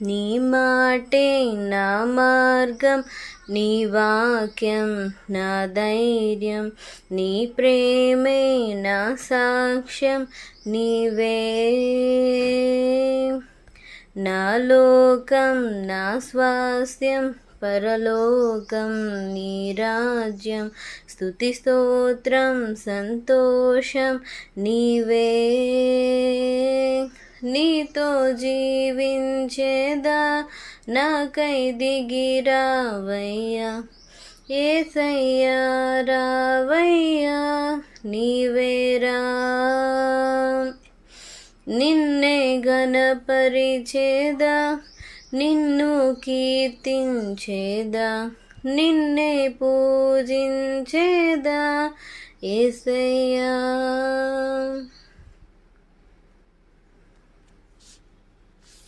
నీ మాటే నా మార్గం, నీ వాక్యం నా ధైర్యం, నీ ప్రేమే నా సాక్ష్యం, నీవే నా లోకం నా స్వాస్థ్యం, పరలోకం నీ రాజ్యం, స్తుతి స్తోత్రం సంతోషం నీవే. నీతో జీవించేదా నాకై దిగిరావయ్యా, యేసయ్యా రావయ్యా నీవేరా. నిన్నే ఘనపరిచేదా, నిన్ను కీర్తించేదా, నిన్నే పూజించేదా యేసయ్యా.